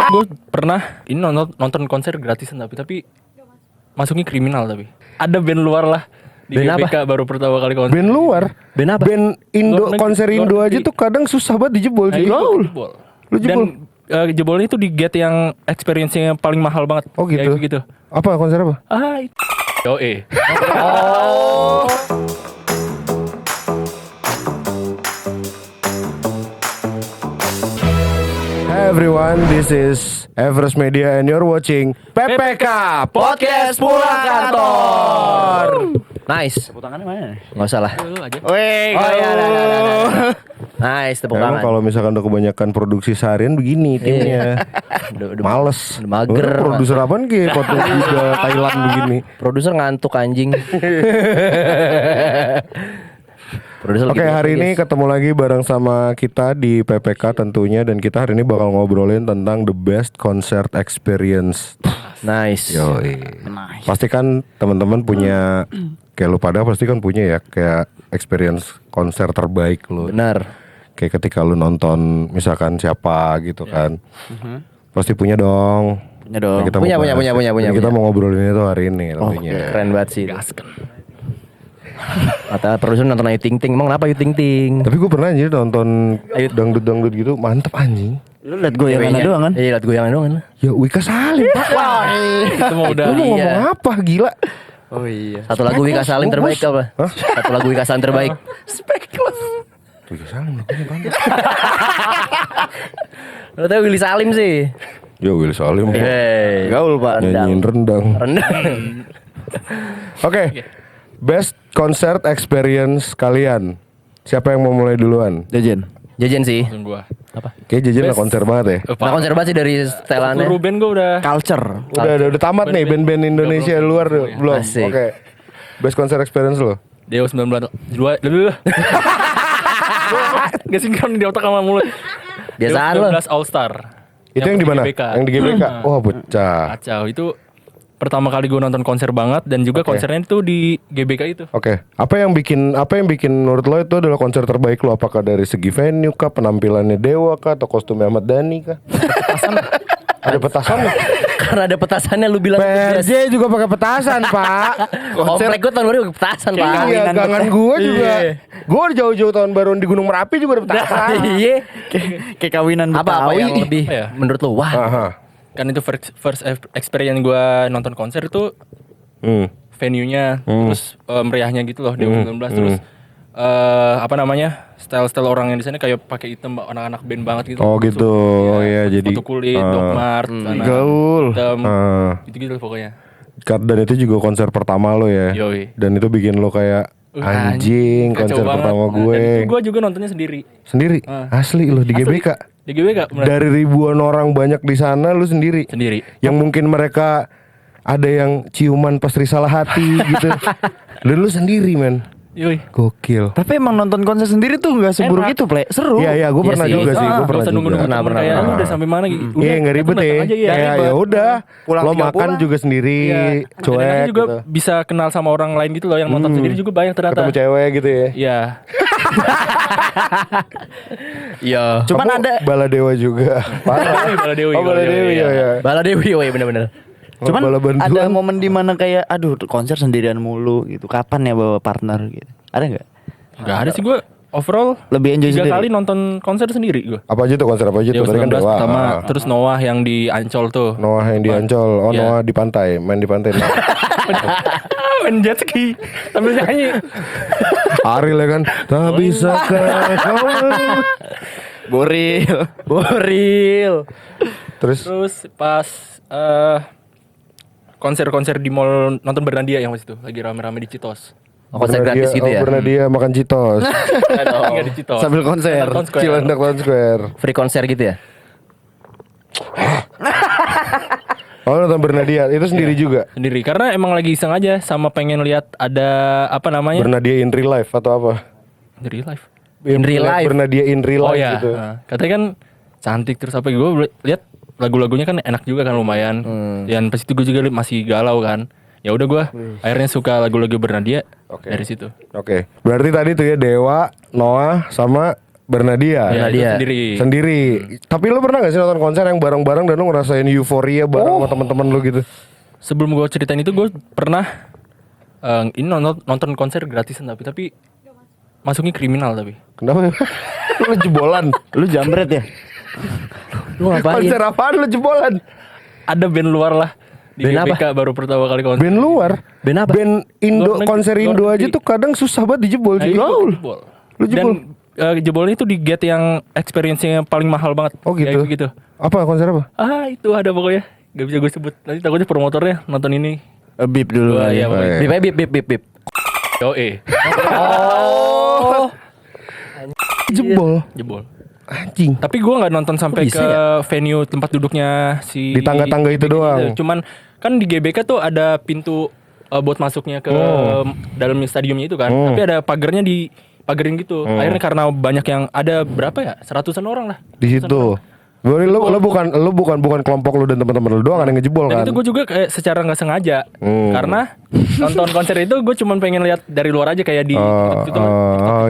Gue pernah ini nonton konser gratisan tapi masuknya kriminal tapi. Ada band luar lah. Di Band GBK baru pertama kali konser. Band luar. Band apa? Band Indo, Luar negeri, konser luar Indo aja negeri. tuh kadang susah banget dijebol Nah, sih. itu Gaul. jebol. Lu jebol? Dan jebolnya itu di gate yang experience-nya paling mahal banget. Oh gitu. Kayak gitu. Apa konser apa? Itu. Yo. Hi everyone, this is Everest Media and you're watching PPK Podcast Pulang Kantor. Nice. Tepuk tangannya mana? Nggak usah lah. Lu aja. Wih, Oh iya, nice tepuk Emang tangan. kalau misalkan udah kebanyakan produksi seharian begini timnya. Udah Males. udah mager. Produser apaan kayak potong juga Thailand begini. Produser ngantuk anjing. Produser Oke, lagi hari bete, ini guys. ketemu lagi bareng sama kita di PPK tentunya. Dan kita hari ini bakal ngobrolin tentang the best concert experience. Nice. Yoi. Pasti kan teman-teman punya, kayak lu pada pasti kan punya ya, kayak experience konser terbaik lu. Benar. Kayak ketika lu nonton misalkan siapa gitu kan. Pasti punya dong. Punya dong. Nah, kita Punya, mau bahas. punya. Dan kita mau ngobrolin itu hari ini tentunya. Keren banget sih. Kata produser nonton Ayu Ting Ting. Emang kenapa Ayu Ting Ting? Tapi gue pernah aja nonton dangdut-dangdut gitu, mantep anjing. Lu liat goyangannya doang kan? Iya, liat goyangan doang kan. Ya Wika Salim Pak. Itu mau udah. Lu mau Iya. ngomong apa gila? Oh iya. Satu lagu Wika Salim terbaik apa? Hah? Satu lagu Wika Salim terbaik. Wika Salim lagunya banget. Lo tau Willy Salim sih. Ya Will Salim Pak. Hey. Gaul pak. Nyanyiin rendang. Rendang. Oke. Best concert experience kalian. Siapa yang mau mulai duluan? Jajan. Jajan sih. Langsung gua. Apa? Kayak Jajan lah Best- konser banget ya. Nah konser banget sih dari setelannya. Seluruh band gue udah. Culture. Udah tamat nih band-band Indonesia Udah luar belum. belum. Asik. Oke. Best concert experience lo. Deo 19 dulu. Gak sinkron di otak sama mulut. Biasaan Deo lo. 19 All Star. Itu yang di mana? GBK. Yang di GBK. Wah, pecah. Kacau. Itu pertama kali gue nonton konser banget dan juga Oke. konsernya itu di GBK itu. Oke. Apa yang bikin menurut lo itu adalah konser terbaik lo? Apakah dari segi venue kah, penampilannya Dewa kah, atau kostumnya Ahmad Dhani kah? Ada petasan nih. Karena ada petasannya lu bilang PRJ juga pakai petasan, Pak. komplek gue tahun baru pakai petasan pak. Iya, Kawinan gangan peta- gua juga. Iya. Gua jauh-jauh tahun baru di Gunung Merapi juga ada petasan. Iya. Kayak kawinan Apa Betawi. yang lebih Apa ya? menurut lu? Wah. Aha. Kan itu first experience gue nonton konser itu Hmm. venue-nya terus meriahnya gitu loh Deo 19 terus apa namanya? Style-style orang yang di sana kayak pakai item anak-anak band banget gitu. Oh gitu. Oh iya, jadi Foto kulit, Doc Mart, celana Gaul. hitam, Ah. gitu-gitu pokoknya. Dan itu juga konser pertama lo ya. Yoi. Dan itu bikin lo kayak anjing Kacau konser banget. pertama Dan gue. itu gue juga nontonnya sendiri. Sendiri. Asli lo di GBK. Di GBK bener. Dari ribuan orang banyak di sana lu sendiri. Sendiri. Yang mungkin mereka ada yang ciuman pas risalah hati gitu. Dan lu sendiri men. Yoi. Gokil. Tapi emang nonton konser sendiri tuh gak seburuk Enak. itu, Ple. Seru. Iya iya, gue Iya pernah sih. juga sih, gue Gak pernah usah juga. nunggu-nunggu Pernah, temen kayak pernah. lu udah sampai mana gitu. Iya nggak ribet ya. Aja, ya. Ya udah. Pulang Lo tinggal makan pulang. juga sendiri, Iya. cuek. Dan juga gitu. bisa kenal sama orang lain gitu loh yang nonton sendiri juga banyak ternyata. Ketemu cewek gitu ya. Iya. Iya. Cuman Kamu ada Baladewa juga. Parah. Baladewi. Oh Baladewi ya ya. Bala Dewi, woi bener-bener. Cuman Bala bantuan. ada momen dimana kayak aduh konser sendirian mulu gitu. Kapan ya bawa partner gitu. Ada nggak? Gak ada sih gue overall Lebih enjoy 3 sendiri. kali nonton konser sendiri gue. Apa aja tuh konser apa aja tuh? Deo Tadi kan 19 Dewa. pertama, Ah. terus Noah yang di Ancol tuh. Noah yang di Ancol. Oh Iya. Noah di pantai, main di pantai. Main jet ski sambil nyanyi. Ariel ya kan. Tak bisa kau. Boril. Boril. Terus Terus pas konser-konser di mall nonton Bernadia yang pas itu lagi rame-rame di Citos. Oh, konser gratis gitu ya. Pernah dia makan Citos. Enggak di Citos. Sambil konser. Town Square. Cilandak Town Square. Free konser gitu ya. Oh nonton Bernadia itu sendiri juga. Sendiri karena emang lagi iseng aja sama pengen lihat ada apa namanya? Bernadia in real life atau apa? Dari live. In real life. Bernadia in real Oh life ya, gitu. katanya kan cantik terus apa gue lihat lagu-lagunya kan enak juga kan lumayan. Dan pas itu gue juga masih galau kan. Ya udah gue akhirnya suka lagu-lagu Bernadia Oke. dari situ. Oke. Berarti tadi tuh ya Dewa, Noah sama Bernadia. Ya, itu Nadia. sendiri. Sendiri. Tapi lu pernah gak sih nonton konser yang bareng-bareng dan lu ngerasain euforia bareng sama teman-teman lu gitu? Sebelum gue ceritain itu gue pernah ini nonton konser gratisan tapi masuknya kriminal tapi. Kenapa? Lu jebolan. Lu jambret ya? Lu ngapain? Konser apaan lu jebolan? Ada band luar lah di Band GBK baru pertama kali konser. Band luar? Band apa? Band Indo, Luar negeri. konser Indo Luar aja negeri. tuh kadang susah banget dijebol. Nah, cuy. itu Lu jebol. jebol? Dan jebolnya itu di gate yang experience-nya paling mahal banget. Oh gitu. Ya, gitu. Apa konser apa? Itu ada pokoknya. Gak bisa gue sebut. Nanti takutnya promotornya nonton ini. Bip dulu. Wah, iya, pokoknya. Bip aja, bip. Yo, Oh. Jebol. jebol. Anjing. Tapi gue nggak nonton sampai bisa ke ya? venue tempat duduknya si Di tangga-tangga itu doang. Cuman kan di GBK tuh ada pintu buat masuknya ke dalam stadiumnya itu kan. Tapi ada pagernya di pagerin gitu. Akhirnya karena banyak yang ada berapa ya? 100-an orang lah. Di situ. Berarti lu bukan kelompok lu dan teman-teman lu doang kan yang ngejebol Dan kan? itu gue juga kayak secara nggak sengaja. Karena nonton konser itu gue cuman pengen lihat dari luar aja kayak di TikTok.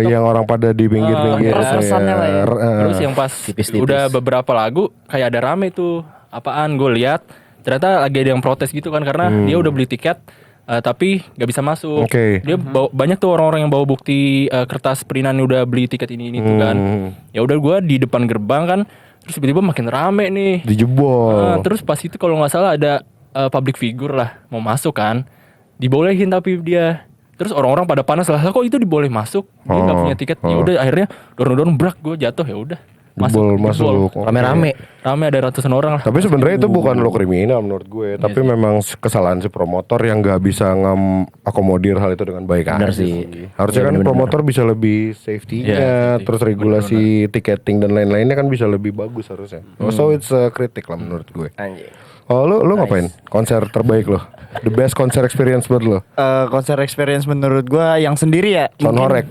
Yang orang pada di pinggir-pinggir. Terus-terusannya lah ya. Terus yang pas Tipis-tipis. udah beberapa lagu kayak ada rame tuh. Apaan gue lihat ternyata lagi ada yang protes gitu kan karena dia udah beli tiket tapi nggak bisa masuk. Oke. Dia banyak tuh orang-orang yang bawa bukti kertas perinan udah beli tiket ini tuh kan. Ya udah gue di depan gerbang kan. Terus tiba-tiba makin rame nih. Dijebol. Terus pas itu kalau nggak salah ada public figure lah mau masuk kan. Dibolehin tapi dia. Terus orang-orang pada panas lah. Kok itu diboleh masuk? Dia nggak punya tiket. Ya udah akhirnya dorong-dorong brak gue jatuh ya udah. Masuk. Rame-rame. Rame ada ratusan orang lah. Tapi sebenarnya itu bukan lo kriminal menurut gue, tapi memang kesalahan si promotor yang nggak bisa akomodir hal itu dengan baik Bener aja sih. Harusnya Iya, kan bener-bener. promotor bisa lebih safety-nya, Iya, terus regulasi tiketing dan lain-lainnya kan bisa lebih bagus harusnya. So it's kritik lah menurut gue. Anjing. Oh lu ngapain? Konser terbaik lo? The best konser experience buat lo? Konser experience menurut gua yang sendiri ya. Sound horek.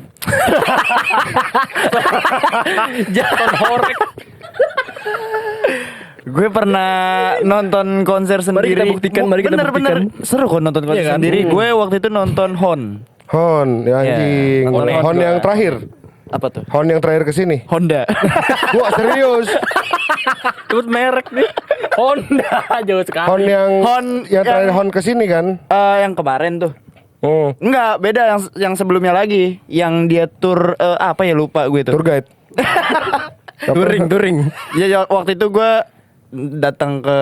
Jangan horek. Gue pernah nonton konser sendiri. kita buktikan, mari kita Bener-bener seru kok nonton konser Iya kan? sendiri. Gue waktu itu nonton Hon. Hon, ya anjing. Nonton Hon yang terakhir. Apa tuh? Hon yang terakhir kesini. Honda. Gua serius. Sebut merek nih. Honda jauh sekali. Hon yang Hon yang terakhir yang- Hon kesini kan? Yang kemarin tuh. Enggak, beda yang sebelumnya lagi. Yang dia tur apa ya lupa gue tuh. Tour guide. Touring. Ya waktu itu gue datang ke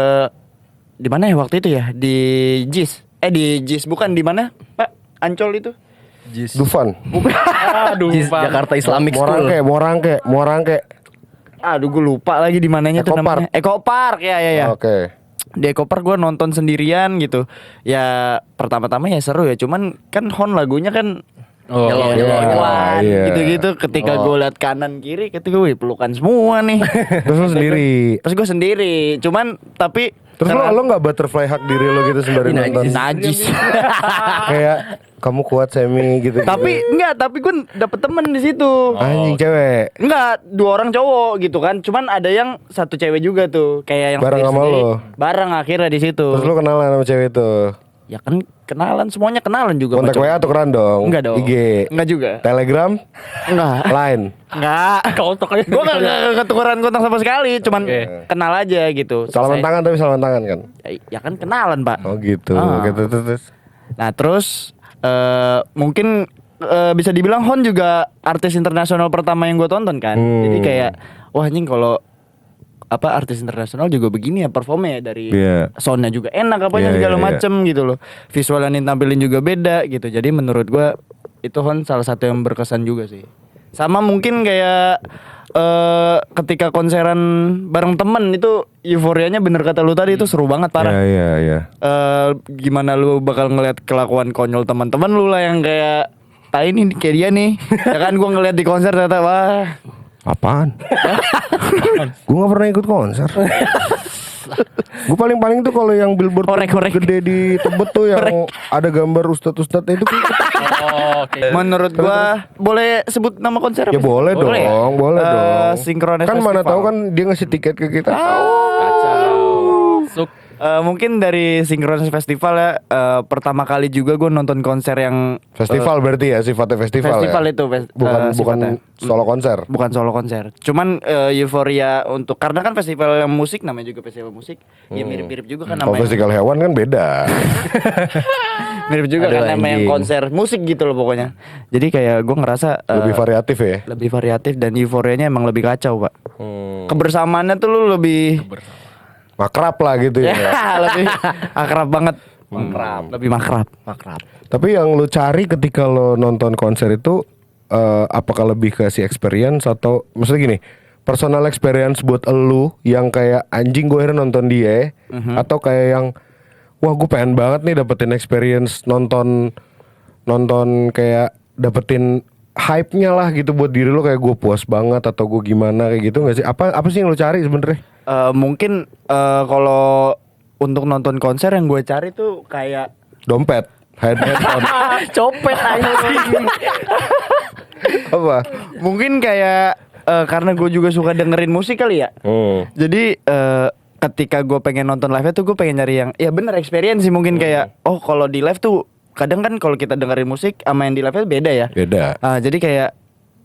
di mana ya waktu itu ya? Di JIS. Di JIS bukan di mana? Pak, Ancol itu. Dufan. Aduh, Jis, Pak. Jakarta Islamic School. Morangke. Aduh gue lupa lagi di mananya tuh Eco Park. namanya. Eco Park ya. Oke. Di Eco Park gue nonton sendirian gitu. Ya pertama-tama ya seru ya. Cuman kan Hon lagunya kan Oh, iya. Iya. gitu-gitu. Ketika gue liat kanan kiri, ketika gue pelukan semua nih. Terus lu sendiri. Terus gue sendiri. Cuman tapi Terus lo nggak butterfly hug diri lo gitu sembari nonton? najis. Kayak kamu kuat semi gitu. tapi gue dapet temen di situ. Anjing cewek. Enggak, 2 orang cowok gitu kan. Cuman ada yang 1 cewek juga tuh, kayak yang Bareng sama sendiri-sendiri. lo? Bareng akhirnya di situ. Terus lo kenalan sama cewek itu? Ya kan kenalan, semuanya kenalan juga. Kontak sama WA cowok. tukeran dong? Enggak dong. IG? Enggak juga. Telegram? Enggak. Line? Enggak. Kontak aja. Gue gak ketukeran kontak sama sekali, cuman Oke. kenal aja gitu. Salaman Selesai. tangan tapi salaman tangan kan? Ya kan kenalan, Pak. Oh gitu. Ah. Gitu terus. Nah, terus mungkin bisa dibilang Hon juga artis internasional pertama yang gue tonton kan. Jadi kayak wah anjing kalau apa artis internasional juga begini ya performnya ya dari Iya. soundnya juga enak apanya Iya, segala iya, macem gitu loh. Visual yang ditampilin juga beda gitu. Jadi menurut gue itu Hon salah satu yang berkesan juga sih. Sama mungkin kayak ketika konseran bareng temen itu euforianya bener kata lu tadi itu seru banget parah. Iya. Gimana lu bakal ngeliat kelakuan konyol teman-teman lu lah yang kayak tai ini kayak dia nih. Ya kan gua ngeliat di konser ternyata wah. Apaan? Gue gak pernah ikut konser. Gue paling tuh kalau yang billboard Horek. gede di Tebet tuh yang ada gambar ustadz itu gue ikut. Oh, oke. Menurut gua boleh sebut nama konser Ya apa sih? boleh dong, ya? boleh dong. Synchronize Kan mana Festival. tahu kan dia ngasih tiket ke kita. Kacau. Masuk. Mungkin dari Synchronous Festival ya, pertama kali juga gue nonton konser yang Festival berarti ya, sifatnya festival festival ya? itu Bukan sifatnya. solo konser. Bukan solo konser. Cuman euforia untuk karena kan festival musik namanya juga festival musik. Ya mirip-mirip juga kan Kalau namanya. festival hewan kan beda. Mirip juga Aduh, kan namanya anjing. konser musik gitu loh pokoknya. Jadi kayak gue ngerasa Lebih variatif ya. lebih variatif dan euforianya emang lebih kacau, Pak. Hmm. Kebersamaannya tuh lu lebih Makrab lah gitu ya, ya. lebih akrab banget. Makrab. Lebih makrab. Makrab. Tapi yang lu cari ketika lo nonton konser itu apakah lebih ke si experience atau maksudnya gini, personal experience buat elu yang kayak anjing gue akhirnya nonton dia atau kayak yang wah gue pengen banget nih dapetin experience nonton kayak dapetin hype-nya lah gitu buat diri lo kayak gue puas banget atau gue gimana kayak gitu nggak sih? Apa sih yang lo cari sebenarnya? Mungkin kalau untuk nonton konser yang gue cari tuh kayak Dompet, headphone, Copet anjing. apa? mungkin kayak karena gue juga suka dengerin musik kali ya. Jadi ketika gue pengen nonton live tuh gue pengen nyari yang ya bener experience sih mungkin kayak oh kalau di live tuh kadang kan kalau kita dengerin musik sama yang di live beda ya. Beda. Jadi kayak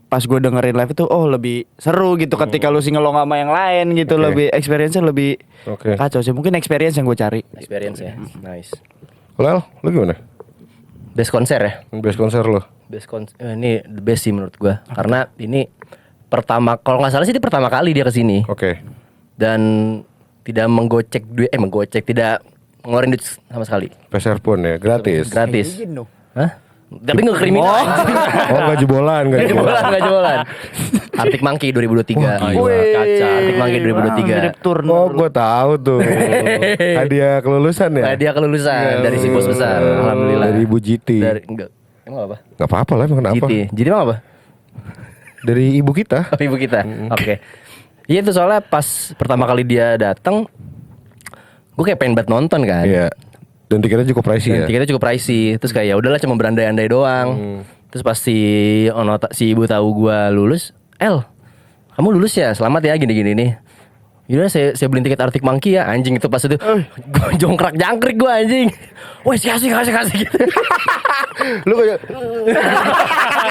pas gue dengerin live itu oh lebih seru gitu ketika lu singelong sama yang lain gitu Oke. lebih experience-nya lebih Oke. kacau sih mungkin experience yang gue cari. Experience ya. Nice. Lel, lu gimana? Best konser ya. Best konser lo? Best konser ini the best sih menurut gua. Karena ini pertama kalau nggak salah sih ini pertama kali dia kesini Oke. dan tidak menggocek tidak ngeluarin duit sama sekali. Peser pun ya, gratis. Gratis. Hah? Tapi nggak kriminal. Oh, nggak jebolan, nggak Nggak jebolan. jualan, nggak jualan. Arctic Monkey 2023. Kaca. Arctic Monkey 2023. Oh, gue tahu tuh. Hadiah kelulusan ya? Dia kelulusan dari si bos besar. Alhamdulillah. Dari Ibu GT. Dari enggak. Emang apa? Nggak apa-apa lah, emang kenapa? GT. Jadi emang apa? Dari ibu kita. Oh, ibu kita. Oke. Iya itu soalnya pas pertama kali dia datang, gue kayak pengen banget nonton kan. Iya. Dan tiketnya cukup pricey ya. Dan tiketnya cukup pricey. Terus kayak ya udahlah cuma berandai-andai doang. Terus pas si ibu tahu gua lulus, kamu lulus ya? Selamat ya gini-gini nih. Yaudah saya beliin tiket Arctic Monkey ya. Anjing itu pas itu gua jongkrak-jangkrik gua anjing. Woi kasih gitu. Lu kayak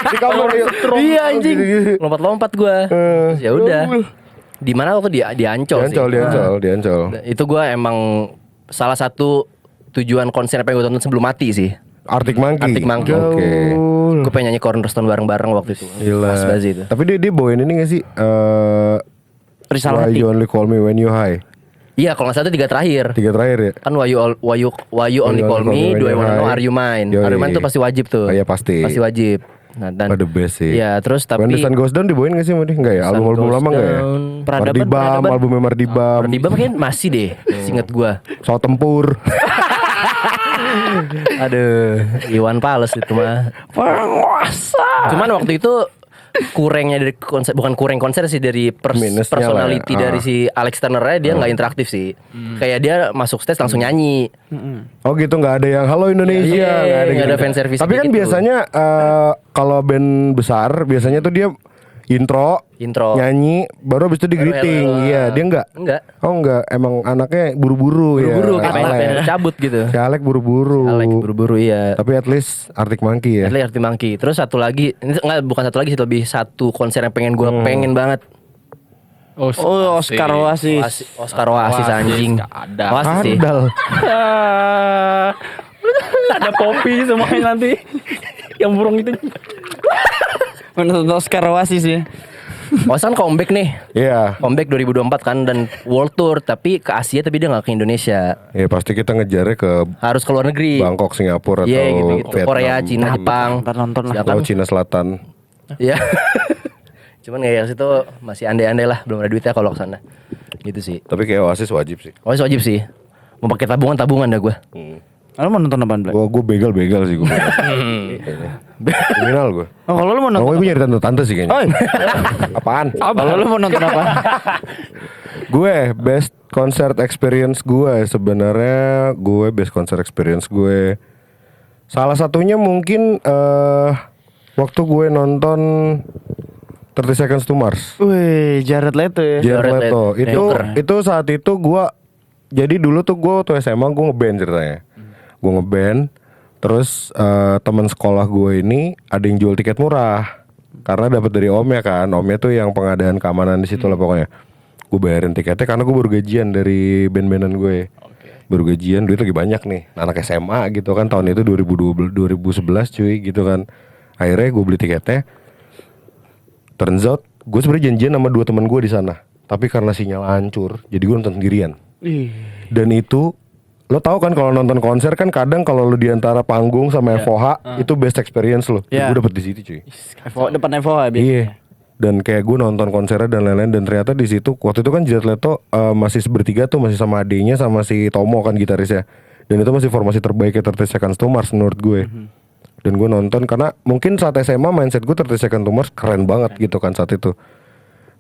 di kamar ya. Iya anjing. Lompat-lompat gua. Terus ya udah. Di mana waktu di Ancol sih. Di Ancol. Itu gua emang salah satu tujuan konser apa yang gue tonton sebelum mati sih. Arctic Monkey. Arctic Monkey. Oke. Gue pengen nyanyi Cornerstone bareng-bareng waktu itu. Gila. Pas banget itu. Tapi dia bawain ini gak sih? Risalah Why hati. You Only Call Me When You High. Iya, kalau nggak salah itu 3 terakhir. 3 terakhir ya? Kan Why You Only Call Me, Do I Wanna Know, Are You Mine. Yoi. Are You Mine tuh pasti wajib tuh. Oh, iya, pasti. Pasti wajib. Nah, dan Oh, the best sih. Iya, terus When tapi the Sun Goes Down dibawain gak sih sama dia? Enggak ya? Sun Album-album Goes lama enggak ya? Down. Mardibam, albumnya Mardibam. Mardibam kan masih deh, seinget gua. Soal Tempur. Aduh, Iwan Fals itu mah. Penguasa. Cuman waktu itu kurangnya dari konser, bukan kurang konser sih dari Minusnya personality lah ya. dari si Alex Turner-nya dia nggak interaktif sih. Kayak dia masuk stage langsung nyanyi. Oh gitu, nggak ada yang Halo Indonesia, Iya, nggak ada, nggak gitu. ada fan service Tapi kan gitu. biasanya kalau band besar biasanya tuh dia intro, nyanyi, baru habis itu di greeting. Iya, dia enggak. Enggak. Oh enggak, emang anaknya buru-buru ya. Buru-buru kayak Alek. pengen cabut gitu. Si Alek buru-buru. Alek buru-buru iya. Tapi at least Arctic Monkey ya. Atlet Arctic Monkey. Terus satu lagi, ini enggak bukan satu lagi sih, lebih satu konser yang pengen gue pengen banget. Oh, Oscar Oasis. Oscar Oasis anjing. Nggak ada. Oasis sih. Adal. Ada kopi semuanya nanti. Yang burung itu. Menonton Oscar Oasis ya. Oasis kan comeback nih. Iya. Comeback 2024 kan dan world tour tapi ke Asia tapi dia nggak ke Indonesia. Ya pasti kita ngejarnya ke Harus ke luar negeri. Bangkok, Singapura atau Iya gitu. Vietnam. Korea, Cina, Jepang. Ntar nonton lah. Silakan. Atau Cina Selatan. Iya. Cuman kayak situ masih andai-andai lah, belum ada duitnya kalau ke sana. Gitu sih. Tapi kayak Oasis wajib sih. Oasis wajib sih. Mau pakai tabungan dah gue. Lu mau nonton apaan, Blak? Gue begal sih gue. Kriminal gue. Oh, kalau lu mau nonton. Gue nyari tante-tante sih kayaknya. Oi. Apaan? Kalau lu mau nonton apa? Gue best concert experience gue sebenarnya best concert experience gue salah satunya mungkin waktu gue nonton 30 Seconds to Mars. Wih, Jared Leto ya. Jared Jared Leto. Leto. Itu Joker. itu saat itu gue jadi dulu tuh gue waktu SMA gue ngeband ceritanya. Gue ngeband, terus teman sekolah gue ini ada yang jual tiket murah. Karena dapat dari omnya kan, omnya tuh yang pengadaan keamanan di situ lah pokoknya. Gue bayarin tiketnya karena gue baru gajian dari band-bandan gue. Baru gajian, duit lagi banyak nih. Anak SMA gitu kan, tahun itu 2012, 2011 cuy gitu kan. Akhirnya gue beli tiketnya. Turns out gue sebenarnya janjian sama 2 teman gue di sana. Tapi karena sinyal hancur, jadi gue nonton sendirian. Dan itu lo tahu kan kalau nonton konser kan kadang kalau lo di antara panggung sama FOH itu best experience lo. Iya. Gue dapet di situ cuy. Depan Evo habis. Iya. Dan kayak gue nonton konsernya dan lain-lain, dan ternyata di situ waktu itu kan Jared Leto masih bertiga tuh, masih sama adiknya sama si Tomo kan gitarisnya. Dan itu masih formasi terbaiknya 30 Seconds to Mars menurut gue. Dan gue nonton karena mungkin saat SMA mindset gue 30 Seconds to Mars keren banget gitu kan saat itu.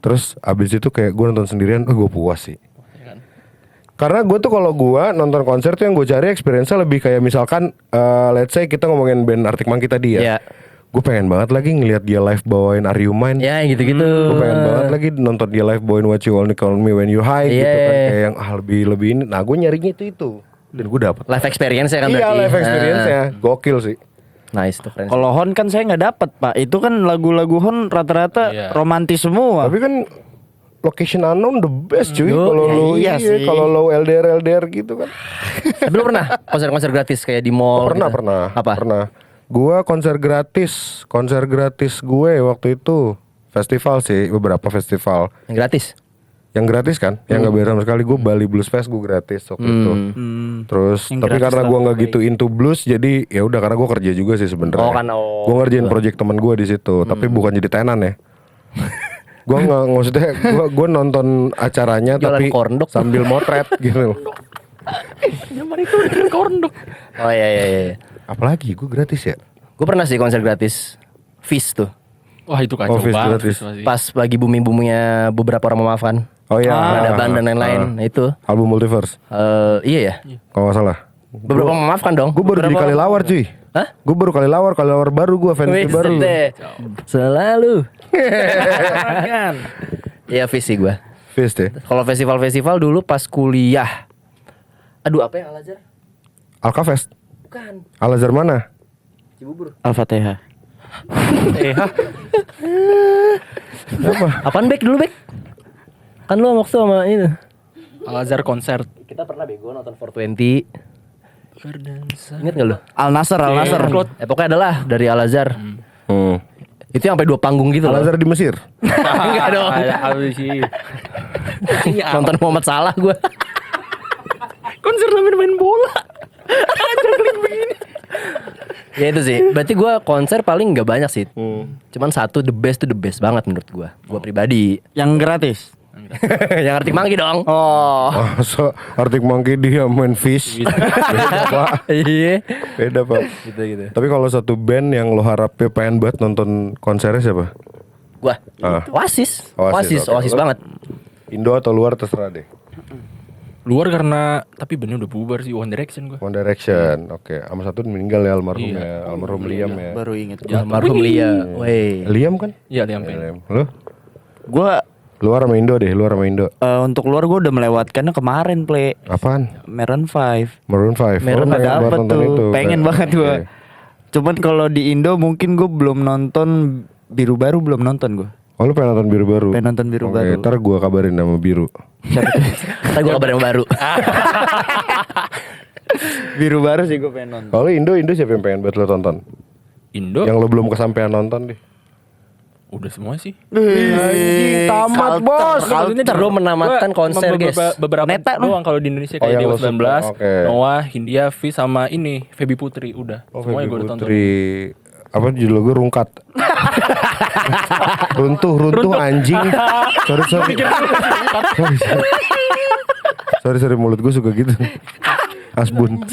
Terus abis itu kayak gue nonton sendirian, gue puas sih. Karena gue tuh kalau gue nonton konser tuh yang gue cari experience-nya lebih kayak misalkan let's say kita ngomongin band Arctic Monkey tadi ya. Iya. Gue pengen banget lagi ngelihat dia live bawain Are You Mine. Ya gitu-gitu. Gue pengen banget lagi nonton dia live bawain What You Only Call Me When You High gitu kan, kayak yang lebih ini. Nah gue nyarinya itu. Dan gue dapet Live experience ya kan iya berarti. live experience-nya gokil sih. Nice tuh keren. Kalau Hon kan saya nggak dapat Pak. Itu kan lagu-lagu Hon rata-rata Iya. romantis semua. Tapi kan Location Unknown the best cuy. Yo, Kalau lo iya sih. kalau lo LDR gitu kan. Tapi lu pernah konser-konser gratis kayak di mall? Pernah gitu? Apa? Apa? Pernah. Gua konser gratis gue waktu itu festival sih, beberapa festival. Yang gratis? Yang gratis kan, yang nggak bayar sama sekali. Gue Bali Blues Fest gue gratis waktu itu. Terus Yang tapi gratis karena lah, gue nggak baik. gitu into blues, jadi ya udah karena gue kerja juga sih sebenarnya. Oh, kan, oh. Gue ngerjain project teman gue di situ, tapi bukan jadi tenan ya. Gue nggak maksudnya gue nonton acaranya Jualan tapi korndok. sambil motret gitu. Zaman itu udah keren korndok. Oh iya. Apalagi gue gratis ya. Gue pernah sih konser gratis. Fizz tuh. Wah itu kacau Fizz banget. gratis. Fizz pasti. Pas lagi booming-boomingnya beberapa orang memaafkan. Oh iya. Peradaban dan lain-lain. Nah, itu. Album Multiverse. Iya ya. Kalau nggak salah. Beberapa memaafkan dong. Gue baru jadi kali lawar cuy. Hah? Gue baru kali lawar baru gue fans Wih, baru. sedih. Selalu. Iya Fizz sih gue. Fizz deh. Kalau festival-festival dulu pas kuliah. Aduh apa ya Al-Azhar? Alkafest. Bukan. Al-Azhar mana? Cibubur. Al-Fatihah. Apaan Bek dulu Bek? Kan lu waktu sama itu. Al-Azhar konser. Kita pernah bego nonton 420. Ingat gak lu? Al-Nasr. Pokoknya adalah dari Al-Azhar. Itu yang sampai 2 panggung gitu loh. Al-Azhar di Mesir. Enggak dong. Habis sih. Nonton Muhammad Salah gue. Konser sambil main bola. Ya itu sih. Berarti gue konser paling nggak banyak sih. Cuman satu the best tuh the best banget menurut gue. Gue pribadi. Yang gratis. Yang Arctic Monkey dong. Oh. So Arctic Monkey dia main Fish. Beda pak. Iya. Beda pak. Gitu. Tapi kalau satu band yang lo harapnya pengen banget nonton konsernya siapa? Gua. Ah. Oasis. Oasis, oke. Oasis banget. Indo atau luar terserah deh. Luar karena tapi bener udah bubar sih One Direction gue. One Direction. Oke. Sama satu meninggal ya almarhum Iya. ya. Almarhum Liam ya. Baru inget. Almarhum Lia. Wey. Liam kan? Iya Liam Payne. Liam. Lo? Gua Luar sama Indo deh. Luar sama Indo. untuk luar gue udah melewatkannya kemarin play Apaan? Maroon 5. Maroon 5. Maroon pengen banget Dapet nonton tuh. itu. Pengen banget gue. Oke. Cuman kalau di Indo mungkin gue belum nonton Biru Baru, belum nonton gue. Oh lu pengen nonton Biru Baru? Pengen nonton Biru Oke, Baru. ntar gue kabarin nama Biru. Ntar gue kabar yang baru. Biru Baru sih gue pengen nonton. Kalau Indo siapa yang pengen buat lo tonton? Indo Yang lo belum kesampean nonton deh. udah semua sih. Tamat bos. Ntar lu menamatkan Gua konser guys. Beberapa Neta doang kalau di Indonesia Oh, kayak yang Dewa lo suka, 19, oke. Noah, Hindia, V sama ini Feby Putri udah. Oh, Semuanya Feby gue udah tonton. Putri. Apa judul gue rungkat. runtuh anjing. Sorry mulut gue suka gitu. Asbun.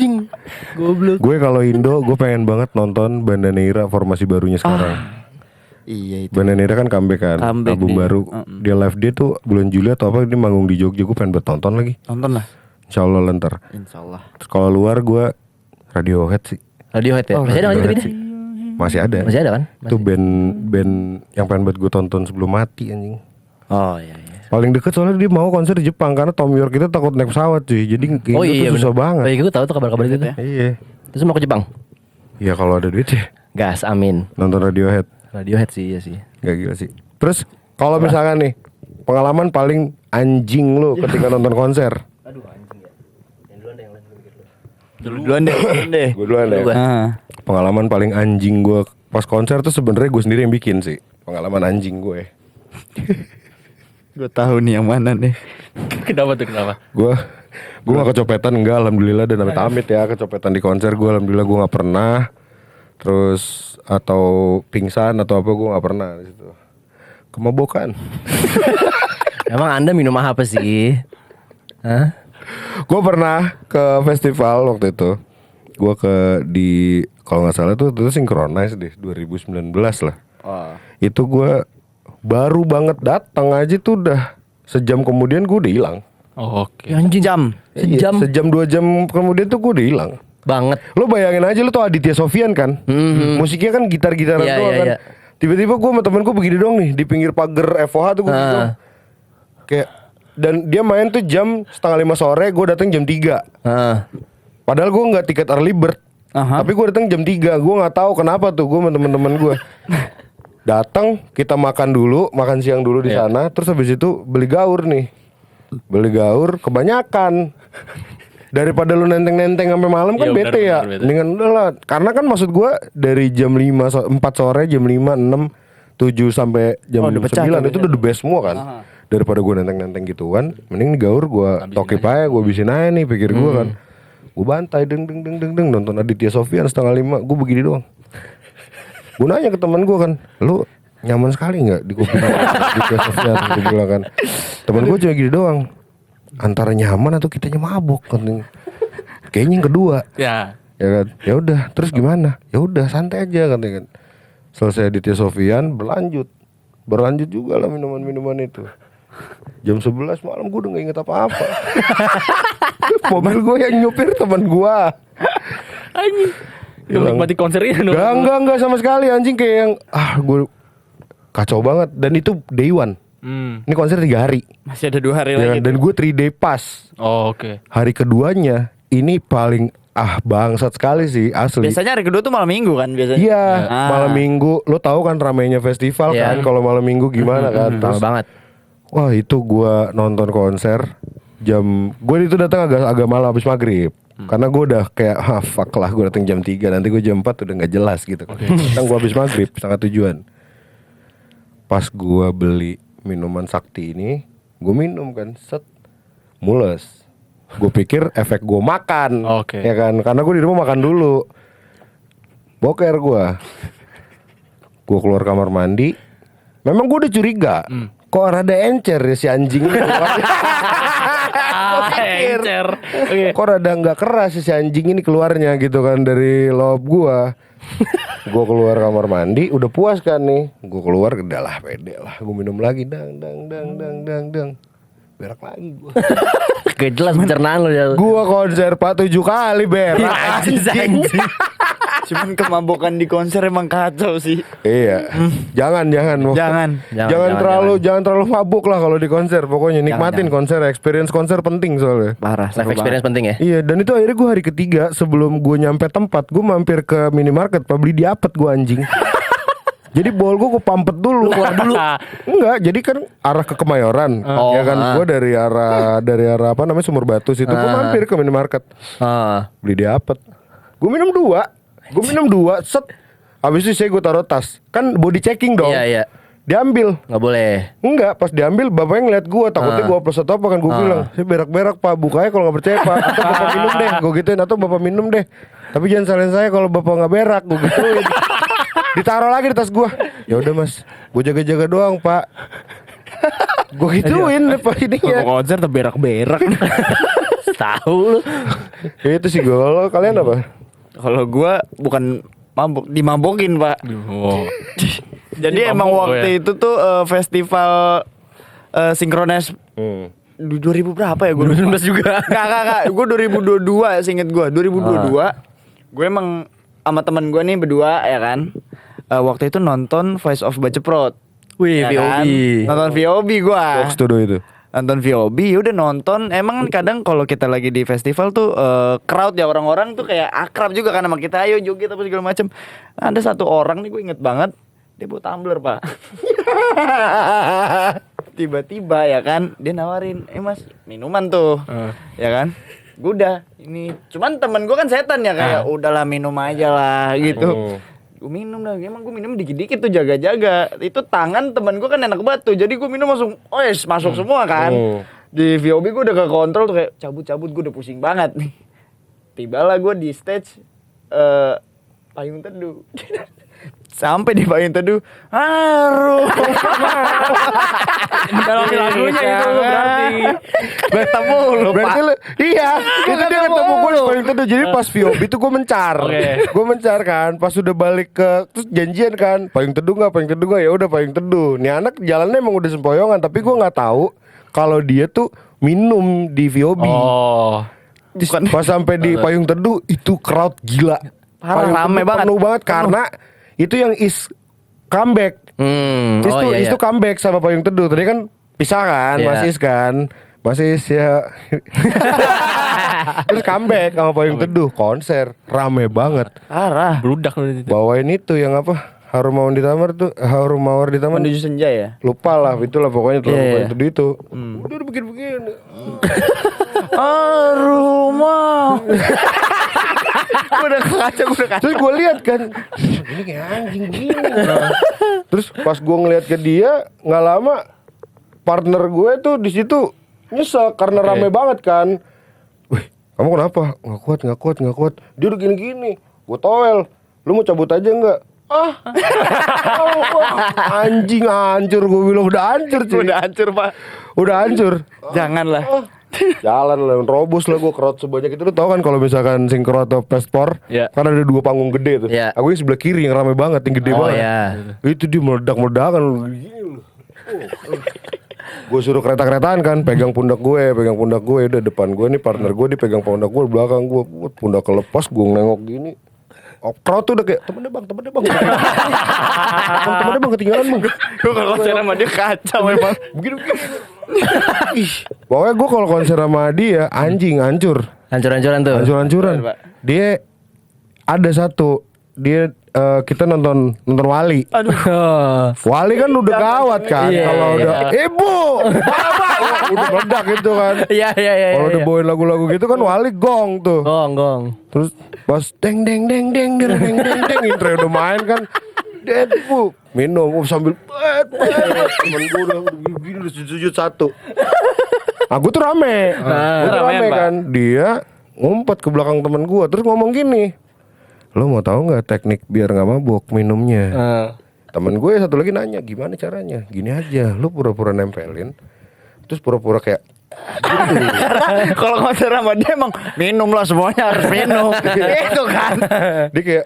Goblok. Gue kalau Indo gue pengen banget nonton Bandanera formasi barunya sekarang. Iya itu. Bandanera kan comeback kan, Comeback album nih. baru. Dia live dia tuh bulan Juli atau apa dia manggung di Jogja. Gue pengen buat tonton lagi. Nonton lah. Insya Allah lantar. Insyaallah. Terus kalau luar gue Radiohead sih. Radiohead ya. Masih ada kan Radiohead itu? sih. Masih ada. Masih ada kan? Itu band yang pengen buat gue tonton sebelum mati anjing. Oh iya iya. Paling deket soalnya dia mau konser di Jepang karena Tom York itu takut naik pesawat cuy. Jadi kayak Oh iya tuh susah bener. banget. Oh iya gue tahu tuh kabar-kabar itu tuh. Iya. Terus mau ke Jepang? Ya kalau ada duit ya Gas, amin. nonton Radiohead. Radiohead sih iya sih. Gak gila sih. Terus kalau misalkan nih pengalaman paling anjing lo ketika nonton konser. Aduh anjing ya. Yang duluan deh yang lain mikir lu. Duluan deh. Gue duluan deh. Ah. Pengalaman paling anjing gue pas konser tuh sebenarnya gue sendiri yang bikin sih. Pengalaman anjing gue. Gue tahu nih yang mana nih. Kenapa tuh kenapa? Gue gak kecopetan enggak, alhamdulillah, dan amit-amit ya kecopetan di konser gue, alhamdulillah gue nggak pernah. Terus atau pingsan atau apa gue nggak pernah di situ. Kemabukan. Emang Anda minum apa sih? Hah? Gue pernah ke festival waktu itu. Gue di kalau nggak salah tuh Synchronize deh 2019 lah. Itu gue baru banget datang aja tuh udah sejam kemudian gue udah hilang. Oh, oke. Ya, anjing. Jam. Sejam Iya, sejam 2 jam kemudian tuh gue udah hilang. banget. Lo bayangin aja lo tuh Aditya Sofyan kan. Musiknya kan gitar-gitaran Iya, doang iya, kan. iya. Tiba-tiba gue sama temen gue begini dong nih di pinggir pagar FOH tuh gue begini dong. Kayak dan dia main tuh jam 4:30 sore, gue datang jam 3. Padahal gue nggak tiket early bird. Tapi gue datang jam 3. Gue nggak tahu kenapa tuh gue sama temen-temen gue. Datang kita makan dulu, makan siang dulu di sana, terus habis itu beli gaur nih. Beli gaur kebanyakan. Daripada lu nenteng-nenteng sampai malam kan Iya, bete ya. benar, bete. Mendingan udah lah. Karena kan maksud gue dari jam 4 sore, jam 5, 6, 7 sampai jam Oh, udah pecah 9 tuh, itu udah the best semua kan. Daripada gue nenteng-nenteng gituan, mending di gaur gue tokep aja, gue habisin aja nih pikir gue kan. Gue bantai deng nonton Aditya Sofyan 4:30, gue begini doang. Gue nanya ke teman gue kan, lu nyaman sekali nggak di kuping Aditya Sofyan? Gue bilang kan, teman gue cuma gini doang, antara nyaman atau kitanya mabuk kan. Kayaknya yang kedua. Ya. Ya kan, ya udah, terus gimana? Ya udah santai aja katanya kan. Selesai Aditya Sofyan berlanjut juga lah minuman itu. Jam 11 malam gue udah gak inget apa-apa. Mobil gue yang nyupir teman gue. Anjing. Hilang. Menikmati konsernya dong. Enggak sama sekali anjing, kayak yang gue kacau banget. Dan itu day one. Ini konser 3 hari. Masih ada 2 hari Ya kan? lagi. Dan gue 3 day pass. Oh, oke. Hari keduanya ini paling bangsat sekali sih asli. Biasanya hari kedua tuh malam minggu kan biasanya. Iya, Ah. malam minggu. Lo tahu kan ramainya festival Iya. kan kalau malam minggu gimana kan. Lama banget. Wah, itu gua nonton konser gue itu datang agak malam habis maghrib. Karena gue udah kayak fuck lah, gue datang jam 3, nanti gue jam 4 udah nggak jelas gitu. Datang gue habis maghrib setengah tujuan. Pas gua beli minuman sakti ini, gue minum kan, mules. Gue pikir efek gue makan, Oke. ya kan? Karena gue di rumah makan dulu. Boker gue keluar kamar mandi. Memang gue udah curiga, kok rada encer ya si anjing ini. Gua pikir, Encer. Oke. kok rada nggak keras ya si anjing ini keluarnya gitu kan dari lob gue. Gue keluar kamar mandi, udah puas kan nih. Gue keluar, udah lah pede lah. Gue minum lagi, dang. Berak lagi gue. Gak jelas pencernaan lo ya. Gue konser 7 kali berak. Anjing. Cuman kemabukan di konser emang kacau sih. Iya. Jangan. Jangan terlalu mabuk lah kalau di konser. Pokoknya nikmatin konser, experience konser penting soalnya. Parah. Life experience penting ya. Iya, dan itu akhirnya gue hari ketiga sebelum gue nyampe tempat, gue mampir ke minimarket, beli diapet gue anjing. Jadi bol gue pampet dulu. Enggak, jadi kan arah ke Kemayoran. Ya kan, gue dari arah apa namanya Sumur Batu situ, gue mampir ke minimarket. Beli diapet. Gue minum 2, set. Habis itu gue taruh tas. Kan body checking dong. Iya. Diambil. Nggak boleh. Enggak, pas diambil bapaknya ngeliat gue, takutnya gue plus atau apa kan, gue bilang, saya berak-berak pak, bukanya kalau nggak percaya pak, atau bapak minum deh, gue gituin, atau bapak minum deh, tapi jangan salin saya kalau bapak nggak berak, gue gituin. Ditaruh lagi di tas gue. Ya udah mas, gue jaga-jaga doang pak. Gue gituin pak Kalau ininya. konser terberak-berak. Tahu lu. Ya itu sih gue. Kalau kalian apa? Kalau gua bukan mabuk, dimabokin pak. Oh. Jadi Ini emang mabuk, waktu ya? itu tuh festival Synchronize 2000 berapa ya gue? 2019 juga. Enggak. Gue 2022 seinget gue. 2022. Gue emang sama temen gue nih berdua ya kan. Waktu itu nonton Voice of Baceprot. Wih, Ya VOB. kan? Nonton VOB gua. Box to do itu. Nonton VOB udah nonton. Emang kadang kalau kita lagi di festival tuh crowd ya, orang-orang tuh kayak akrab juga kan sama kita, ayo joget apa segala macam. Ada satu orang nih gue inget banget, dia bawa tumbler pak. Tiba-tiba ya kan dia nawarin, mas minuman tuh, ya kan. Gue udah ini, cuman temen gue kan setan ya, kayak udahlah minum aja lah gitu. Gue minum dah, emang gue minum dikit-dikit tuh, jaga-jaga. Itu tangan temen gue kan enak banget tuh, jadi gue minum langsung, masuk semua kan. Di VOB gue udah ke kontrol tuh, kayak cabut-cabut, gue udah pusing banget nih. Tibalah gue di stage payung teduh. Sampai di payung teduh, harum. Mendalami lagunya itu berarti. Ketemu lu Berarti pak. lu, iya, itu dia ketemu gue di payung teduh. Jadi pas VOB itu gue mencar. Oke. Gue mencar kan, pas udah balik ke terus janjian kan, payung teduh nggak, ya udah payung teduh. Nih anak jalannya emang udah sempoyongan, tapi gue nggak tahu kalau dia tuh minum di VOB. Oh. Bukan. Pas sampai di payung teduh itu crowd gila. Parah, Payung rame teduh banget. penuh banget karena itu yang is comeback. Is tuh is tuh comeback sama payung teduh. Tadi kan pisah kan, Iya. Mas Is kan. Mas Is ya. Terus comeback sama payung teduh, konser rame banget. Parah. Bludak lu itu. Bawain itu yang apa? Harum mawar di taman tuh, harum mawar di taman. Menuju senja ya. Lupa lah, itulah pokoknya tuh Iya, payung iya. teduh itu. Udah begini-begini. Rumah. Gue udah kaca. Terus gue lihat kan, ini kayak anjing gini. Terus pas gue ngeliat ke dia, nggak lama partner gue tuh di situ nyesek karena rame banget kan. Wih, kamu kenapa? Nggak kuat. Dia udah gini-gini. Gue towel. Lu mau cabut aja nggak? Anjing hancur, gue bilang udah hancur cuy. Udah hancur pak. Udah hancur. Janganlah. Jalan lah, robos lah gue crowd sebanyak itu. Lu tau kan kalau misalkan sinkro atau pespor, Iya. kan ada 2 panggung gede tuh. Iya. Aku yang sebelah kiri yang rame banget, yang gede Oh banget. ya. Itu dia meledak-meledakan. Gue suruh kereta-keretaan kan, pegang pundak gue, udah depan gue nih partner gue dipegang pundak gue, belakang gue, pundak kelepas, gue nengok gini. Crowd tuh udah kayak temennya bang, temennya bang ketinggalan bang. Gue kalau konser sama dia kacau memang. Begini. Ih, pokoknya gue kalau konser sama dia anjing hancur. Hancur-hancuran tuh. Hancur-hancuran. Bener, Pak. Dia ada satu, dia kita nonton Wali. Oh. Wali kan udah gawat kan. Iya, Kalau iya. udah ibu, bapak, udah meledak gitu kan. Iya. Kalau udah bawain lagu-lagu gitu kan Wali gong tuh. Gong. Terus pas deng intro udah main kan. Deadpool minum sambil temen gue udah gini udah sujud satu. Aku tuh rame. Gua tuh rame Rame, Pak. kan. Dia ngumpet ke belakang temen gue terus ngomong gini. Lo mau tahu nggak teknik biar nggak mabuk minumnya? Temen gue satu lagi nanya gimana caranya? Gini aja, lu pura-pura nempelin, terus pura-pura kayak Kalau konser sama dia emang minum lah, semuanya harus minum. Itu kan. dia kayak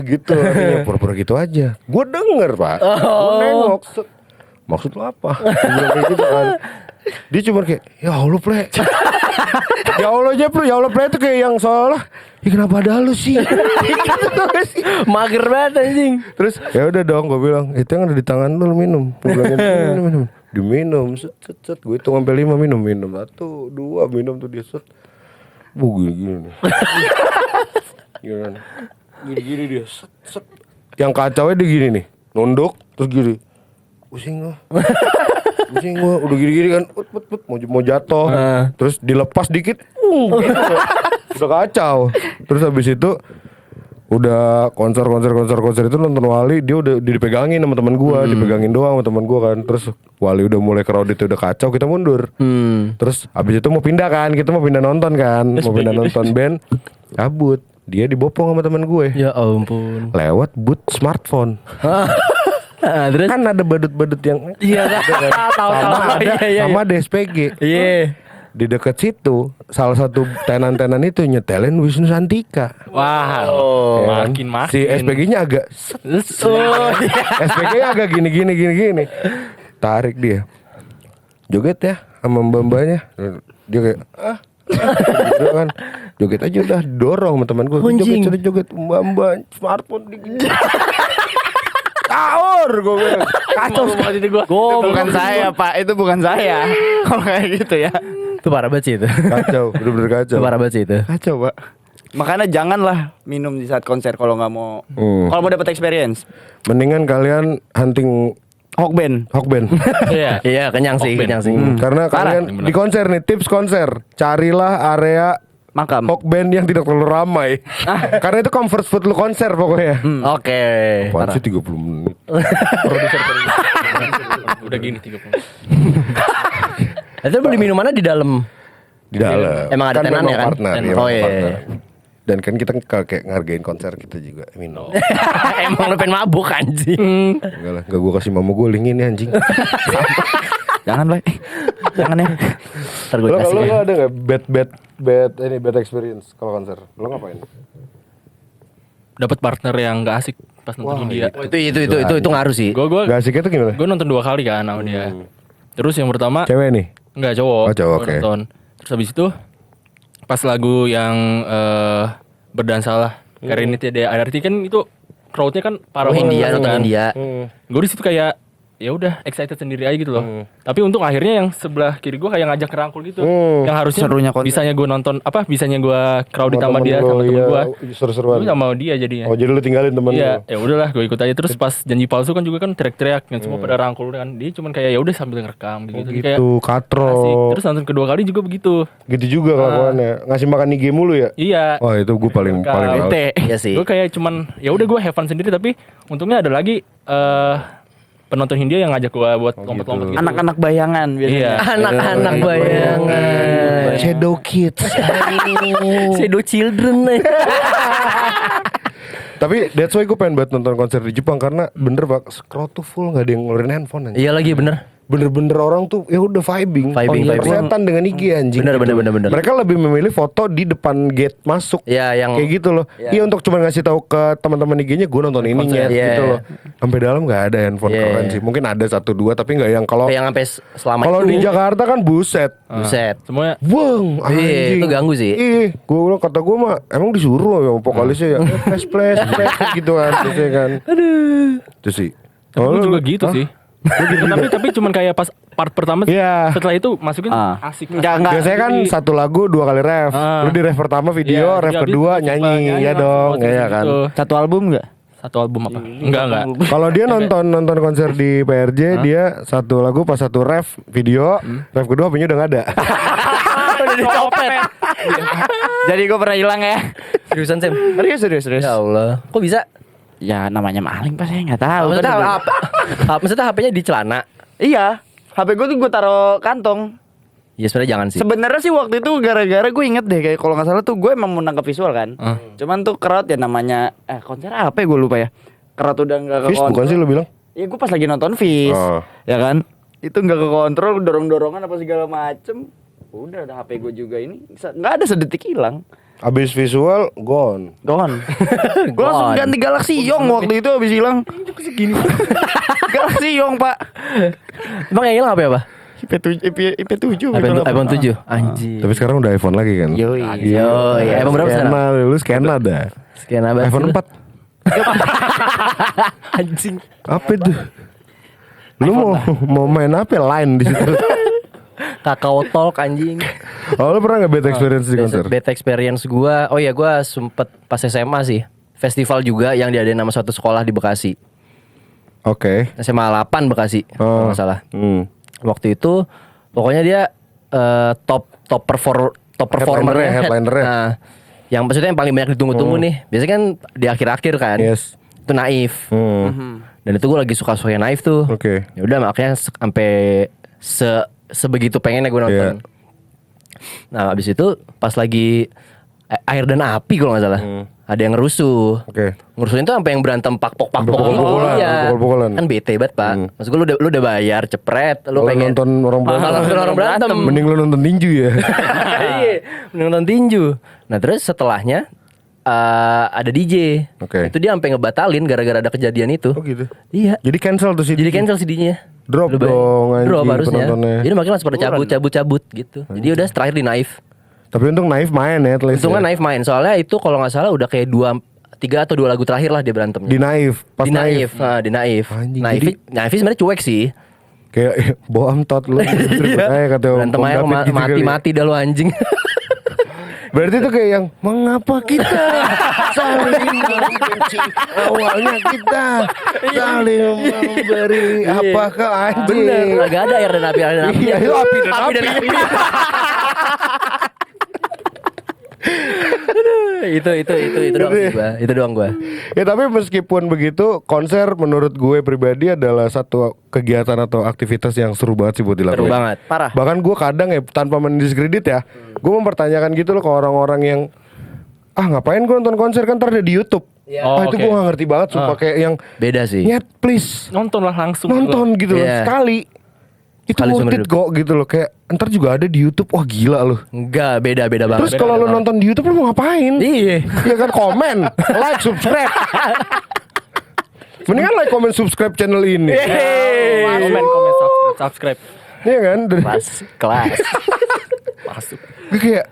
gitu artinya pura-pura gitu aja. Gue denger pak, gue nengok. Set. Maksud lo apa? Dia bilang kayak gitu kan. Dia cuma kayak ya Allah ple. Ya Allah aja ple, ya Allah ple itu kayak yang seolah kenapa ada lu sih? Mager banget anjing. Terus ya udah dong gue bilang itu yang ada di tangan lu minum. Gue bilang minum. Diminum set gue hitung sampai 5 minum 1, 2 minum tuh dia set. Gini. Gini dia set. Yang kacaunya dia gini nih, nunduk terus gini. Pusing gua udah gini kan mau jatuh. Terus dilepas dikit gitu. Udah kacau. Terus habis itu udah konser itu nonton Wali, dia udah dipegangin sama teman gua, dipegangin doang sama teman gua kan. Terus Wali udah mulai crowded udah kacau, kita mundur. Terus habis itu mau pindah kan, kita mau pindah nonton kan, mau pindah nonton band. Kabut, dia dibopong sama teman gue. Ya ampun. Lewat booth smartphone. Terus Kan ada badut-badut yang iya tahu. sama ada SPG. Iya. Di dekat situ salah satu tenan-tenan itu nyetelin Wisnu Santika. Wah, Ya kan? makin. Si SPG-nya agak SPG-nya agak gini. Tarik dia. Joget ya sama mbak-mbaknya. Dia kayak gitu kan. Joget aja udah dorong sama teman gue. Anjing. Joget mbak-mbak smartphone di Sahur gue bilang. Kacau banget itu gue. Itu bukan saya Pak, itu bukan saya. Kalau kayak gitu ya. Itu parah banget sih itu. Kacau, bener-bener kacau. Itu parah banget sih itu. Kacau Pak. Makanya janganlah minum di saat konser kalau nggak mau. Kalau mau dapat experience. Mendingan kalian hunting Hokben. Hokben. Iya. Iya, kenyang sih, Hokben. kenyang sih. Karena Parah, kalian bener. di konser nih, tips konser, carilah area Makam. Hokben yang tidak terlalu ramai. Karena itu comfort food lu konser pokoknya. Oke. Apaan sih 30 menit? Udah gini 30. Itu beli minumannya di dalam. Di dalam. Emang ada tenannya kan? Partner, Tenan. iya, Oh, memang iya, partner. iya. Dan kan kita kayak ngargain konser kita juga minum. Emang lu pengen mabuk anjing. Enggak lah, enggak gue kasih mama gue link ini anjing. Jangan Pak. Jangan ya. Ntar gue Lo kasih. kalau ada nggak bad experience kalau konser? Lo ngapain? Dapat partner yang gak asik pas nonton India. Oh, itu ngaruh sih. Gue Gak asiknya tuh gimana? gue nonton 2 kali kan sama dia. Terus yang pertama Cewek nih. enggak cowok. Oh, cowok, Gua oke. nonton. Terus habis itu pas lagu yang berdansalah Karenit ya dia arti kan itu crowdnya kan parah Oh, banget India, kan. nonton India. Gue di situ kayak ya udah excited sendiri aja gitu loh. Tapi untung akhirnya yang sebelah kiri gue kayak ngajak kerangkul gitu. Yang harusnya Serunya konser. bisanya gue nonton bisanya gue crowd ditambah Temen dia lo, sama temen iya, gue. seru-seruan. Gue sama dia jadinya. Oh jadi lu tinggalin temen Iya, lu. ya udahlah gue ikut aja terus pas janji palsu kan juga kan teriak-teriak yang semua pada rangkul kan. Dia cuman kayak ya udah sambil ngerekam gitu. Jadi kayak Gitu, katro. asik. Terus nonton kedua kali juga begitu. Gitu juga kelakuannya. Ngasih makan IG mulu ya? Iya. Wah itu gue paling males. Bete. Iya sih. Gue kayak cuman ya udah gue have fun sendiri tapi untungnya ada lagi penonton Hindia yang ngajak gue buat lompat-lompat gitu. Anak-anak bayangan biasanya. Iya. Anak-anak bayangan. Shadow Kids. Shadow children. Tapi that's why gue pengen banget nonton konser di Jepang karena bener pak, crowd tuh full nggak ada yang ngeluarin handphone anjing. Iya lagi bener. Bener-bener orang tuh ya udah vibing. Vibing, vibing. Persetan dengan IG anjing. Bener, gitu. bener. Mereka lebih memilih foto di depan gate masuk. Iya, yang Kayak gitu loh. Iya untuk cuma ngasih tahu ke teman-teman IG-nya gue nonton ininya Iya. gitu loh. Sampai dalam nggak ada handphone Iya. keren sih. Mungkin ada 1-2 tapi nggak yang kalau yang sampai selama kalau itu. di Jakarta kan buset. Buset. Semuanya Weng, Iya, anjing. itu ganggu sih. Ih, kata gue mah emang disuruh ya vokalisnya ya. Flash gitu kan, terus ya kan. Aduh. Itu sih. tapi Oh, gue juga lu- gitu Hah? sih. tapi cuman kayak pas part pertama Iya. setelah itu masukin asik. Enggak. Biasanya kan satu lagu 2 kali ref. Lu di ref pertama video, Iya, ref jadi kedua habis nyanyi, nyanyi ya langsung, dong, terus ya kan. gitu. Satu album enggak? Satu album apa? Enggak. Kalau dia nonton konser di PRJ, dia satu lagu pas satu ref video, ref kedua punya udah nggak ada. Udah dicopet. Jadi gue pernah hilang ya. Seriusan Sam? Serius. Ya Allah. Kok bisa? Ya namanya maling pas saya nggak tahu. Maksudnya Kan apa? Maksudnya HP-nya di celana? Iya. HP gue tuh gue taruh kantong. Ya sebenarnya jangan sih. Sebenarnya sih waktu itu gara-gara gue inget deh kayak kalau nggak salah tuh gue emang mau nangkep visual kan. Cuman tuh crowd ya namanya konser apa ya gue lupa ya. Crowd udah nggak ke Fish bukan sih lu bilang? Iya gue pas lagi nonton Fish. Oh. Ya kan. Itu nggak ke kontrol dorong-dorongan apa segala macem. Udah ada HP gue juga ini nggak ada sedetik hilang. Abis visual gone. Gone. Gue langsung ganti Galaxy Yong waktu itu habis hilang. Segini. Galaxy Yong pak. Emang yang hilang apa? IP7 iPhone 7. Anjir. Tapi sekarang udah iPhone lagi kan? Yoi. Yo, ya iPhone berapa sekarang? Skena, lu skena dah. Sekian abad. iPhone 4. Anjing. Apa itu? Lu mau main apa line di situ? Kakao Talk anjing. Oh, lu pernah nggak bad experience di konser? Bad experience gua. Oh iya, gua sempet pas SMA sih. Festival juga yang diadain nama suatu sekolah di Bekasi. Oke. SMA 8 Bekasi, kalau nggak salah. Waktu itu pokoknya dia top performer Headlinernya. Nah, yang maksudnya yang paling banyak ditunggu-tunggu nih. Biasanya kan di akhir-akhir kan. Yes. Itu Naif. Dan itu gue lagi suka-suka Naif tuh. Oke. Ya udah makanya sampai sebegitu pengennya gue nonton. Iya. Nah, habis itu pas lagi Air dan Api kalau nggak salah. Ada yang ngerusuh. Oke. Ngerusuhin tuh sampai yang berantem pakpok Pukul-pukulan, iya. pukul-pukulan. Kan bete banget, Pak. Maksud gue lu udah bayar, cepret, lu Kalau pengen nonton orang Malah berantem. nonton orang berantem. Mending lu nonton tinju ya. Iya, nonton tinju. Nah, terus setelahnya ada DJ. Oke. Itu dia sampai ngebatalin gara-gara ada kejadian itu. Oh gitu. Iya. Jadi cancel tuh sih. Jadi cancel CD-nya. Drop Lu bayar. dong, anjing, Drop harusnya. penontonnya. Jadi makanya langsung pada cabut gitu. Jadi udah terakhir di Naif. Tapi untung Naif main ya at least. Untungnya ya. Naif main. Soalnya itu kalau nggak salah udah kayak 3 atau 2 lagu terakhir lah dia berantemnya. Di Naif, pas Di Naif. Naif. Di Naif. Anjing, Naif sebenarnya cuek sih. Kayak bohong tot lu. Kayak kata Berantem Om aja David gitu kali. mati-mati dah lu anjing. Berarti itu kayak yang mengapa kita saling membenci, awalnya kita saling memberi apakah anjing. Bener, agak ada air dan api. Iya, itu api dan api. Itu doang sih gua. Itu doang gua. Ya tapi meskipun begitu, konser menurut gue pribadi adalah satu kegiatan atau aktivitas yang seru banget sih buat dilakukan. Seru banget. Parah. Bahkan gue kadang ya tanpa mendiskredit ya, gue mempertanyakan gitu loh ke orang-orang yang ngapain gue nonton konser kan ntar ada di YouTube. Oh, Itu oke. gue gak ngerti banget sumpah kayak yang Beda sih. nyet please Nonton lah langsung. nonton gitu loh Iya. sekali. Itu Sekali worth seumur it hidup. kok gitu loh, kayak ntar juga ada di YouTube. Wah gila loh. Enggak, beda banget. Terus kalau lo nonton di YouTube lo mau ngapain? Iya. Ya kan komen, like, subscribe. Mendingan like, comment, subscribe channel ini. Komen, subscribe. Iya kan? Kelas. Masuk. Gue kayak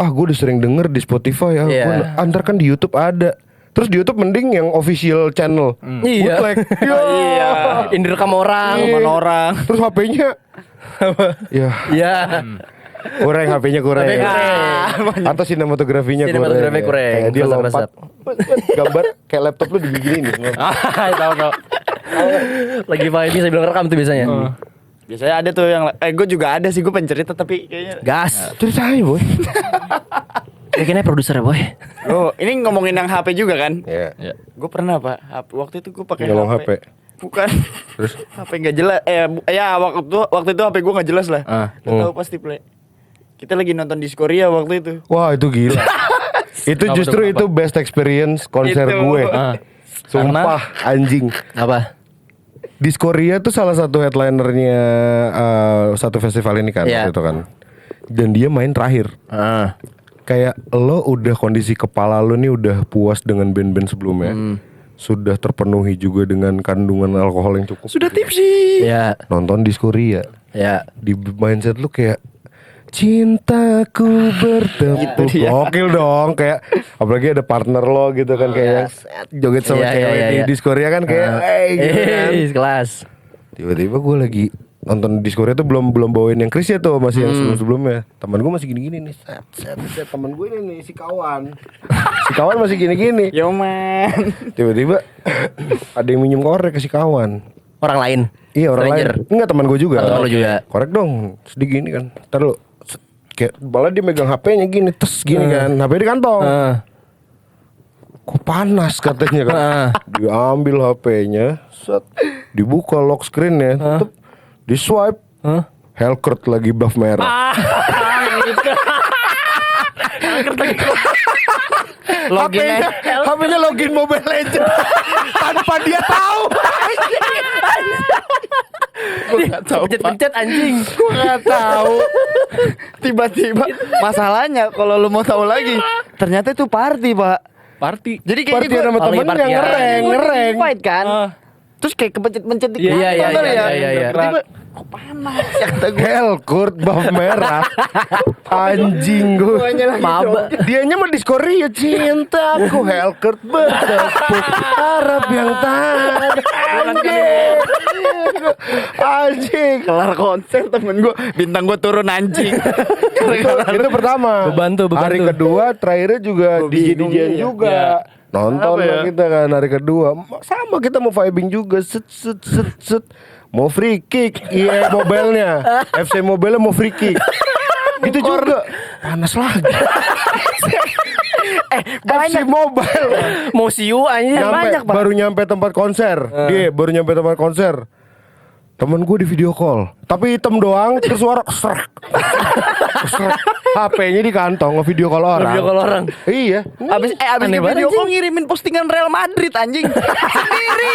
gue udah sering denger di Spotify ya. Iya. Gua antar kan di YouTube ada. Terus di YouTube mending yang official channel. Iya. Bootleg. Iya. Ini rekam orang. Iya. orang. Terus HP-nya ya Iya. kurang, HP-nya kurang. HP Atau sinematografinya kurang. Sinematografi kurang. Kayak dia Resep-resep. lompat. Gambar kayak laptop lu digini nih. Tahu. Lagi vibing sambil rekam tuh biasanya. Biasanya ada tuh yang gue juga ada sih, gue pencerita tapi kayaknya. Gas. Ceritain boy. Kayaknya produser ya, boy. Oh, ini ngomongin yang HP juga kan? Iya. Ya. Gue pernah Pak, waktu itu gue pakai Nyolong HP. Bukan. Terus? HP nggak jelas. Ya waktu itu HP gue nggak jelas lah. Lo tahu pasti play. Kita lagi nonton di Korea waktu itu. Wah itu gila. Itu Kenapa justru tuh, itu best experience konser Itu. gue. Sumpah anjing. Apa? Diskoria tuh salah satu headlinernya satu festival ini kan Iya. waktu itu kan. Dan dia main terakhir. Kayak lo udah kondisi kepala lo nih udah puas dengan band-band sebelumnya. Sudah terpenuhi juga dengan kandungan alkohol yang cukup. Sudah tipsi. Ya. Nonton Diskoria. Ya. Di mindset lu kayak cintaku bertepuk. Gokil dong, kayak apalagi ada partner lo gitu kan kayak yang joget sama Iya, cewek iya, di iya. Diskoria kan kayak gitu kan. Kelas. Tiba-tiba gue lagi nonton Diskoria tuh belum bawain yang Chris ya tuh, masih yang sebelum-sebelumnya. Teman gue masih gini-gini nih. Set. Teman gue ini nih si kawan. Si kawan masih gini-gini. Yo man. Tiba-tiba ada yang minjem korek ke si kawan. Orang lain. Iya orang Stranger. lain. Enggak teman gue juga. Oh, teman lu juga. Korek dong. Sedih gini kan. Ntar lu kayak malah dia megang HP-nya gini, tes gini kan. HP di kantong. Kok panas katanya kan. Diambil HP-nya, set, dibuka lock screen-nya, tetep di swipe. Hellcurt lagi buff merah. HP-nya login Mobile Legends tanpa dia tahu. Pencet-pencet anjing. Gue nggak tahu. Tiba-tiba masalahnya kalau lu mau tahu lagi, ternyata itu party Pak. Party. Jadi Party kayaknya sama temennya party ya. ngereng. fight kan. Terus kayak kepencet-pencet dikit. Iya, iya, Bener iya, ya? iya, iya. Tiba-tiba kok panas ya kata gue. Hellcurt buff merah. Anjing gue. Maba. Dianya mah Diskoria cintaku Hellcurt bertepuk harap yang tak anjing. Kelar konser temen gue, bintang gue turun anjing. Itu pertama. Beban tuh. Hari kedua terakhirnya juga Gua bingung, DJ-DJ iya. juga. Nonton Kenapa ya? lah kita kan hari kedua. Sama kita mau vibing juga. Set. Mau free kick. Iya mobilnya. FC Mobile mau free kick. Itu juga panas lagi. FC Mobile Mau siu anjing. nyampe, baru nyampe tempat konser. Dia baru nyampe tempat konser. Temen gue di video call, tapi hitam doang, terus suara serak. HP-nya di kantong, nge-video call orang. Video call orang. Iya. Abis Aneh banget, video anjing. call ngirimin postingan Real Madrid anjing. Sendiri.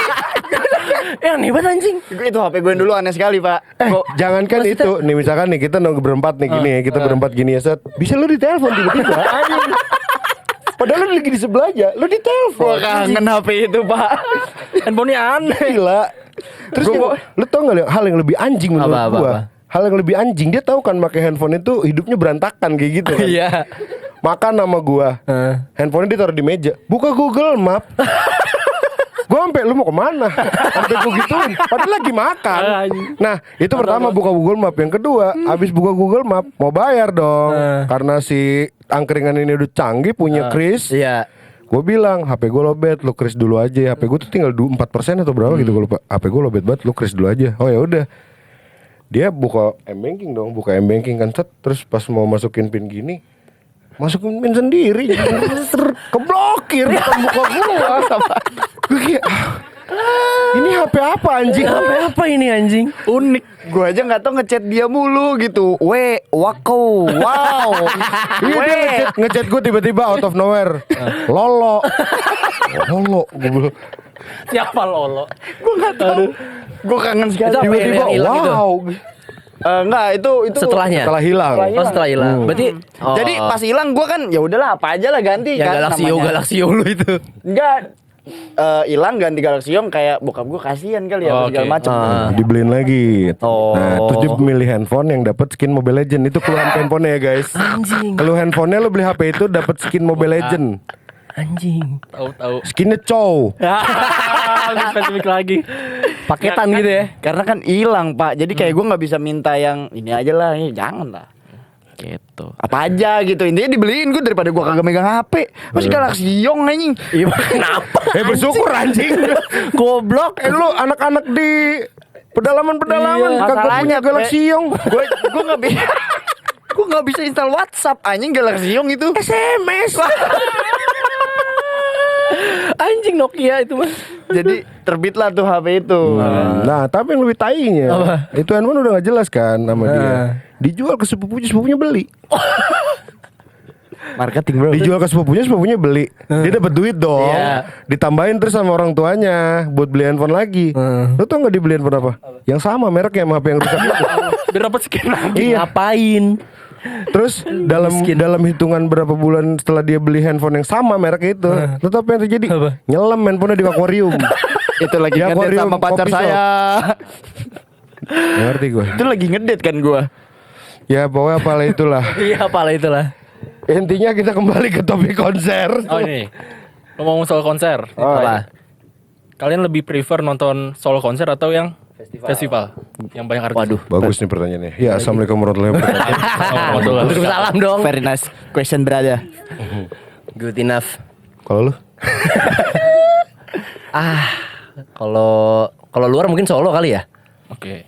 Aneh banget anjing. Itu HP gue dulu aneh sekali Pak. Jangankan itu, nih misalkan nih kita nongkrong berempat nih gini ya, kita berempat gini ya set. Bisa lu ditelepon tiba-tiba. Anjing. Padahal lu lagi di sebelah aja, lu ditelepon. Gue kangen HP itu Pak. Handphonenya aneh. Gila. Terus lu tau gak hal yang lebih anjing menurut Apa? gua? Hal yang lebih anjing, dia tahu kan pakai handphone itu hidupnya berantakan kayak gitu kan. Iya. makan sama gua. Handphonenya ditaruh di meja. Buka Google Map. Gua sampai lu mau kemana? Sampai gua gituin. Padahal lagi makan. Nah itu pertama buka Google Map. Yang kedua abis buka Google Map mau bayar dong. Karena si angkringan ini udah canggih punya kris. Iya. Gue bilang HP gue lobet, lu kris dulu aja. HP gue tuh tinggal 4% atau berapa gitu gue lupa. HP gue lobet banget, lu kris dulu aja. Oh ya udah. Dia buka M-banking dong, buka M-banking kan set. Terus pas mau masukin PIN gini, masukin PIN sendiri. Keblokir bukan buka gua. Gue kayak ini HP apa anjing? HP apa ini anjing? Unik. Gue aja nggak tahu ngechat dia mulu gitu. Wako, wow. Iya dia ngechat gue tiba-tiba out of nowhere. Lolo. Lolo. Gue bilang, Siapa Lolo? Gue nggak tahu. Gue kangen sekali. Itu apa tiba-tiba yang hilang itu? wow. Enggak, itu Setelahnya. Setelah hilang. Oh setelah hilang. Berarti Jadi pas hilang gue kan ya udahlah apa aja lah ganti yang kan namanya. Galaxio lu itu. Enggak hilang ganti Galaxion kayak bokap gue kasihan kali ya Oh, segala oke. macam. Dibeliin lagi. Oh. Nah, terus dia milih handphone yang dapat skin Mobile Legend. Itu keluhan handphonenya ya guys. Anjing. Kalau handphonenya lu beli HP itu dapat skin Mobile Legend. Anjing. Tahu. Skinnya cow. Lebih spesifik lagi. Paketan gitu ya. Karena kan hilang pak, jadi kayak gue nggak bisa minta yang ini aja lah, ini jangan lah. Gitu. Apa aja gitu, intinya dibeliin gue daripada gue kagak megang HP. Masih Galaxion anjing. Iya kenapa? Bersyukur anjing. Goblok. Lu anak-anak di pedalaman-pedalaman Iya, kagak masalahnya, punya Galaxion. Gue nggak bisa. Gue nggak bisa install WhatsApp anjing Galaxion itu. SMS. Anjing Nokia itu mah. Jadi terbitlah tuh HP itu. Nah, tapi yang lebih tainya itu handphone udah gak jelas kan sama dia. Dijual ke sepupunya beli. Marketing bro. Dijual ke sepupunya beli. Dia dapat duit dong. Iya. Ditambahin terus sama orang tuanya buat beli handphone lagi. Lu tau gak dibeli handphone apa? Yang sama mereknya sama HP yang rusak itu. Biar dapat skin lagi. Iya. Ngapain? Terus dalam hitungan berapa bulan setelah dia beli handphone yang sama mereknya itu, lu tau apa yang terjadi? Nyelam handphonenya di akuarium. Itu lagi Ya, ngedate akuarium sama pacar kopi shop. saya. Ngerti gue. Itu lagi ngedate kan gue. Ya pokoknya apalah itulah. Iya apalah itulah. Intinya kita kembali ke topik konser. Oh ini. Ngomong soal konser. Apa? Kalian lebih prefer nonton solo konser atau yang festival? Yang banyak artis. Waduh. Bagus nih pertanyaannya. Ya assalamualaikum warahmatullahi wabarakatuh. Waalaikumsalam dong. Very nice question brother. Good enough. Kalau lu? Kalau luar mungkin solo kali ya. Oke.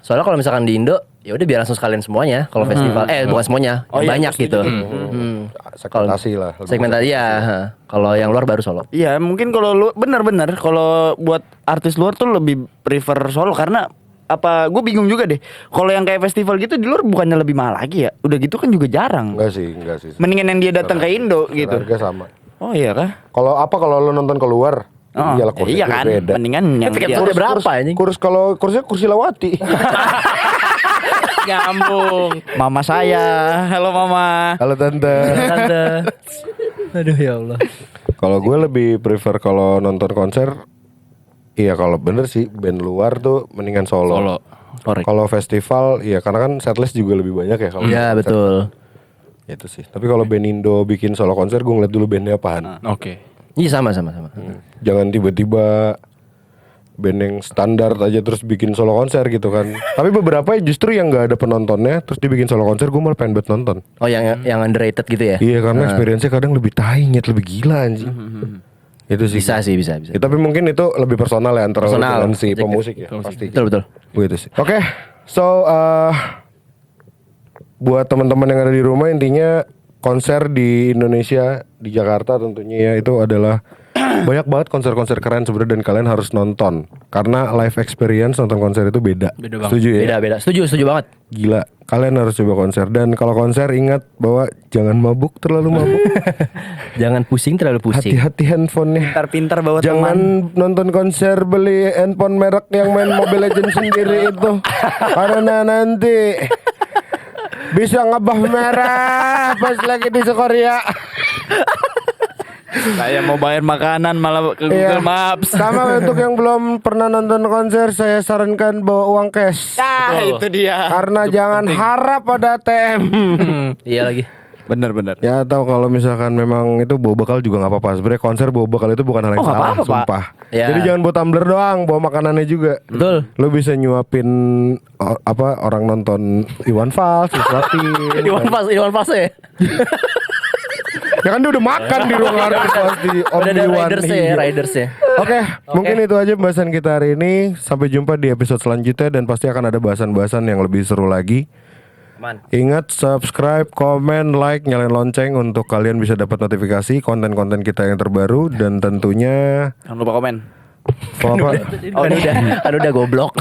Soalnya kalau misalkan di Indo ya udah biar langsung sekalian semuanya. Kalau festival bukan semuanya, yang banyak gitu. Segmentasi lah. Segmentasi ya. Kalau yang luar baru solo. Iya mungkin kalau lu benar-benar kalau buat artis luar tuh lebih prefer solo karena apa gue bingung juga deh. Kalau yang kayak festival gitu di luar bukannya lebih mahal lagi ya? Udah gitu kan juga jarang. Enggak sih. Mendingan yang dia datang ke Indo gitu. Harga sama. Oh iya kah? Kalau lu nonton keluar, Oh, iyalah kursi iya kan. beda. Mendingan yang Tiket dia udah berapa anjing? Kursinya kursi lawati. Nyambung. Mama saya. Halo mama. Halo tante. Tante. Aduh ya Allah. Kalau gue lebih prefer kalau nonton konser, iya kalau bener sih band luar tuh mendingan solo. Solo. Kalau festival, iya karena kan setlist juga lebih banyak ya kalau. Iya konser. betul. Itu sih. Tapi kalau band Indo bikin solo konser, gue ngeliat dulu bandnya apaan. Oke. Iya sama. Jangan tiba-tiba band yang standar aja terus bikin solo konser gitu kan. Tapi beberapa justru yang nggak ada penontonnya terus dibikin solo konser, gue malah pengen buat nonton. Oh yang underrated gitu ya? Iya karena experience-nya kadang lebih nyet lebih gila anjing. Itu sih. Bisa. Ya, tapi mungkin itu lebih personal ya antara lu Personal. dengan si pemusik ya pasti. Betul. Begitu sih. Oke. So buat teman-teman yang ada di rumah intinya konser di Indonesia di Jakarta tentunya ya itu adalah banyak banget konser-konser keren sebenarnya dan kalian harus nonton karena live experience nonton konser itu beda. Beda banget. Setuju ya? Beda. Setuju banget. Gila. Kalian harus coba konser dan kalau konser ingat bahwa jangan mabuk terlalu mabuk. Jangan pusing terlalu pusing. Hati-hati handphonenya. Pintar-pintar bawa Jangan teman. nonton konser beli handphone merek yang main Mobile Legends sendiri itu. Karena nanti bisa ngebuff merah pas lagi di Korea. Saya mau bayar makanan malah ke Iya. Google Maps. Sama untuk yang belum pernah nonton konser, saya sarankan bawa uang cash. Ah, itu dia. Karena jangan harap pada ATM. Iya lagi. Bener. Ya atau kalau misalkan memang itu bawa bekal juga nggak apa-apa. Sebenarnya konser bawa bekal itu bukan hal yang Oh, nggak salah, apa-apa, Pak. sumpah. Ya. Jadi jangan bawa tumbler doang, bawa makanannya juga. Betul. Lo bisa nyuapin orang nonton Iwan Fals, disuapin. Iwan Fals ya. Ya kan dia udah makan di ruang artis pasti Om Udah ada Iwan. riders ya, Iya. riders ya. Oke, mungkin itu aja pembahasan kita hari ini. Sampai jumpa di episode selanjutnya dan pasti akan ada bahasan-bahasan yang lebih seru lagi. Aman. Ingat subscribe, komen, like, nyalain lonceng untuk kalian bisa dapat notifikasi konten-konten kita yang terbaru dan tentunya Jangan lupa komen. Kan udah goblok.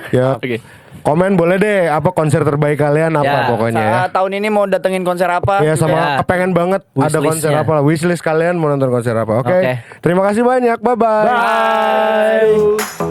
Ya. Oke. Komen boleh deh apa konser terbaik kalian apa Ya, pokoknya ya. Saat tahun ini mau datengin konser apa? Ya sama Ya. pengen banget ada Wishlist-nya. konser apa lah. Wishlist kalian mau nonton konser apa. Oke. Oke. Terima kasih banyak. Bye bye. Bye.